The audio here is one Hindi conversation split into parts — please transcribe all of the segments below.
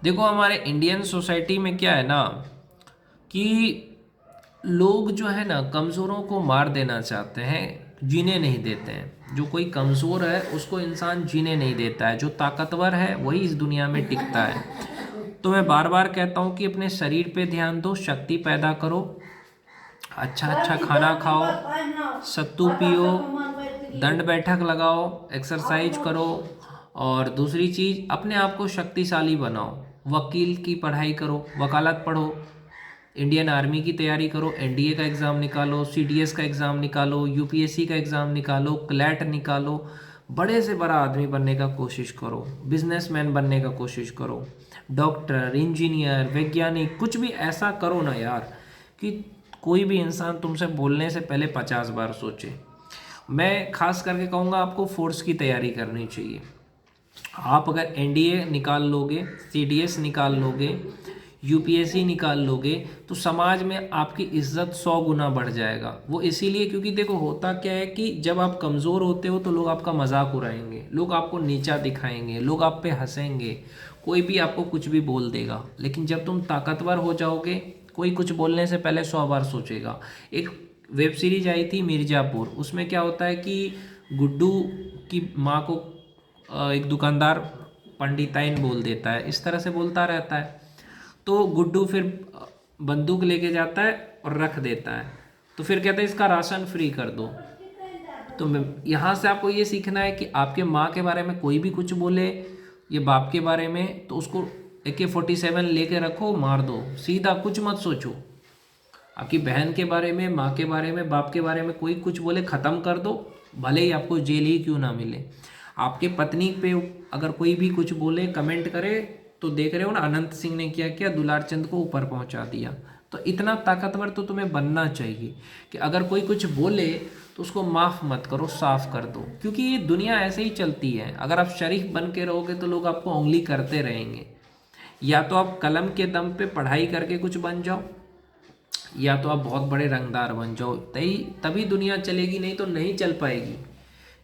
देखो हमारे इंडियन सोसाइटी में क्या है ना कि लोग जो है ना कमज़ोरों को मार देना चाहते हैं, जीने नहीं देते हैं। जो कोई कमज़ोर है उसको इंसान जीने नहीं देता है, जो ताकतवर है वही इस दुनिया में टिकता है। तो मैं बार बार कहता हूँ कि अपने शरीर पे ध्यान दो, शक्ति पैदा करो, अच्छा अच्छा खाना खाओ, सत्तू पियो, दंड बैठक लगाओ, एक्सरसाइज करो। और दूसरी चीज़, अपने आप को शक्तिशाली बनाओ। वकील की पढ़ाई करो, वकालत पढ़ो, इंडियन आर्मी की तैयारी करो, एनडीए का एग्ज़ाम निकालो, सीडीएस का एग्ज़ाम निकालो, यूपीएससी का एग्ज़ाम निकालो, क्लैट निकालो। बड़े से बड़ा आदमी बनने का कोशिश करो, बिजनेसमैन बनने का कोशिश करो, डॉक्टर, इंजीनियर, वैज्ञानिक, कुछ भी ऐसा करो ना यार कि कोई भी इंसान तुमसे बोलने से पहले 50 बार सोचे। मैं खास करके कहूँगा आपको फोर्स की तैयारी करनी चाहिए। आप अगर एनडीए निकाल लोगे, सीडीएस निकाल लोगे, यूपीएससी निकाल लोगे, तो समाज में आपकी इज्जत 100 गुना बढ़ जाएगा। वो इसीलिए क्योंकि देखो होता क्या है कि जब आप कमज़ोर होते हो तो लोग आपका मजाक उड़ाएंगे, लोग आपको नीचा दिखाएंगे, लोग आप पे हंसेंगे, कोई भी आपको कुछ भी बोल देगा। लेकिन जब तुम ताकतवर हो जाओगे, कोई कुछ बोलने से पहले 100 बार सोचेगा। एक वेब सीरीज आई थी मिर्ज़ापुर, उसमें क्या होता है कि गुड्डू की माँ को एक दुकानदार पंडिताइन बोल देता है, इस तरह से बोलता रहता है। तो गुड्डू फिर बंदूक लेके जाता है और रख देता है। तो फिर कहता है इसका राशन फ्री कर दो। तो यहाँ से आपको ये सीखना है कि आपके माँ के बारे में कोई भी कुछ बोले, ये बाप के बारे में, तो उसको AK-47 लेके रखो, मार दो, सीधा, कुछ मत सोचो। आपकी बहन के बारे में, माँ के बारे में, बाप के बारे में कोई कुछ बोले, ख़त्म कर दो, भले ही आपको जेल ही क्यों ना मिले। आपके पत्नी पे अगर कोई भी कुछ बोले, कमेंट करे, तो देख रहे हो ना अनंत सिंह ने क्या किया, दुलार चंद को ऊपर पहुंचा दिया। तो इतना ताकतवर तो तुम्हें बनना चाहिए कि अगर कोई कुछ बोले तो उसको माफ़ मत करो, साफ कर दो। क्योंकि ये दुनिया ऐसे ही चलती है। अगर आप शरीफ बन के रहोगे तो लोग आपको उंगली करते रहेंगे। या तो आप कलम के दम पे पढ़ाई करके कुछ बन जाओ, या तो आप बहुत बड़े रंगदार बन जाओ, तभी तभी दुनिया चलेगी, नहीं तो नहीं चल पाएगी।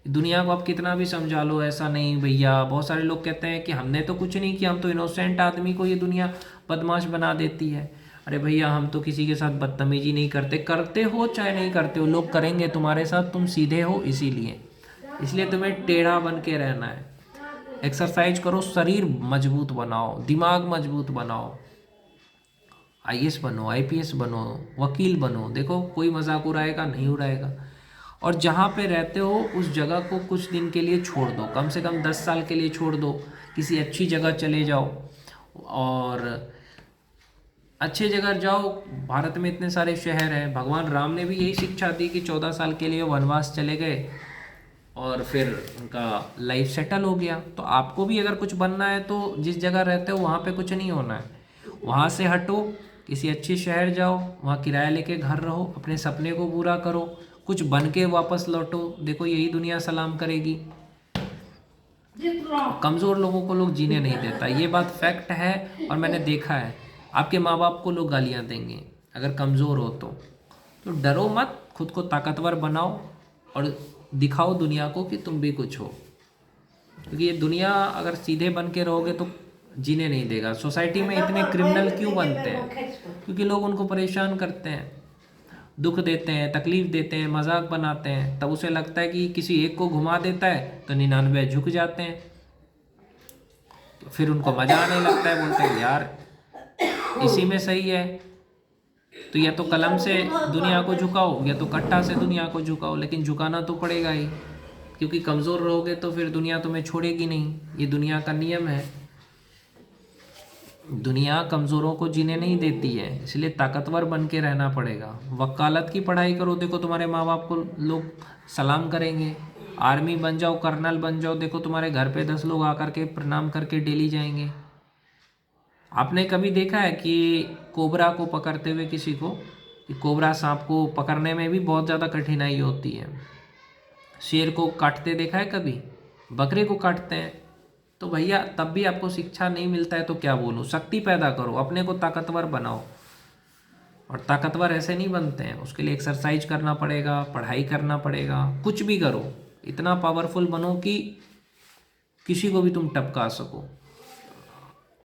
दुनिया को आप कितना भी समझा लो, ऐसा नहीं भैया। बहुत सारे लोग कहते हैं कि हमने तो कुछ नहीं किया, हम तो इनोसेंट आदमी को ये दुनिया बदमाश बना देती है। अरे भैया, हम तो किसी के साथ बदतमीजी नहीं करते। करते हो चाहे नहीं करते हो, लोग करेंगे तुम्हारे साथ, तुम सीधे हो इसीलिए। इसलिए तुम्हें टेढ़ा बन के रहना है। एक्सरसाइज करो, शरीर मजबूत बनाओ, दिमाग मजबूत बनाओ, आईएएस बनो, आईपीएस बनो, वकील बनो। देखो कोई मजाक उड़ाएगा नहीं उड़ाएगा। और जहाँ पे रहते हो उस जगह को कुछ दिन के लिए छोड़ दो, कम से कम 10 साल के लिए छोड़ दो, किसी अच्छी जगह चले जाओ। और अच्छे जगह जाओ, भारत में इतने सारे शहर हैं। भगवान राम ने भी यही शिक्षा दी कि 14 साल के लिए वनवास चले गए और फिर उनका लाइफ सेटल हो गया। तो आपको भी अगर कुछ बनना है तो जिस जगह रहते हो वहाँ पे कुछ नहीं होना है, वहाँ से हटो, किसी अच्छे शहर जाओ, वहाँ किराया लेके घर रहो, अपने सपने को पूरा करो, कुछ बन के वापस लौटो। देखो यही दुनिया सलाम करेगी। कमज़ोर लोगों को लोग जीने नहीं देता, ये बात फैक्ट है। और मैंने देखा है, आपके माँ बाप को लोग गालियाँ देंगे अगर कमज़ोर हो तो डरो मत, खुद को ताकतवर बनाओ और दिखाओ दुनिया को कि तुम भी कुछ हो। क्योंकि ये दुनिया अगर सीधे बन के रहोगे तो जीने नहीं देगा। सोसाइटी में इतने क्रिमिनल क्यों बनते हैं? क्योंकि लोग उनको परेशान करते हैं, दुख देते हैं, तकलीफ देते हैं, मजाक बनाते हैं। तब उसे लगता है कि किसी एक को घुमा देता है तो 99 झुक जाते हैं। तो फिर उनको मजा आने लगता है, बोलते हैं यार इसी में सही है। तो या तो कलम से दुनिया को झुकाओ या तो कट्टा से दुनिया को झुकाओ, लेकिन झुकाना तो पड़ेगा ही। क्योंकि कमज़ोर रहोगे तो फिर दुनिया तुम्हें छोड़ेगी नहीं, ये दुनिया का नियम है। दुनिया कमज़ोरों को जीने नहीं देती है, इसलिए ताकतवर बन के रहना पड़ेगा। वकालत की पढ़ाई करो, देखो तुम्हारे माँ बाप को लोग सलाम करेंगे। आर्मी बन जाओ, कर्नल बन जाओ, देखो तुम्हारे घर पे 10 लोग आकर के प्रणाम करके डेली जाएंगे। आपने कभी देखा है कि कोबरा को पकड़ते हुए किसी को? कि कोबरा सांप को पकड़ने में भी बहुत ज़्यादा कठिनाई होती है। शेर को काटते देखा है कभी? बकरे को काटते हैं। तो भैया तब भी आपको शिक्षा नहीं मिलता है तो क्या बोलूँ? शक्ति पैदा करो, अपने को ताकतवर बनाओ। और ताकतवर ऐसे नहीं बनते हैं, उसके लिए एक्सरसाइज करना पड़ेगा, पढ़ाई करना पड़ेगा, कुछ भी करो। इतना पावरफुल बनो कि किसी को भी तुम टपका सको।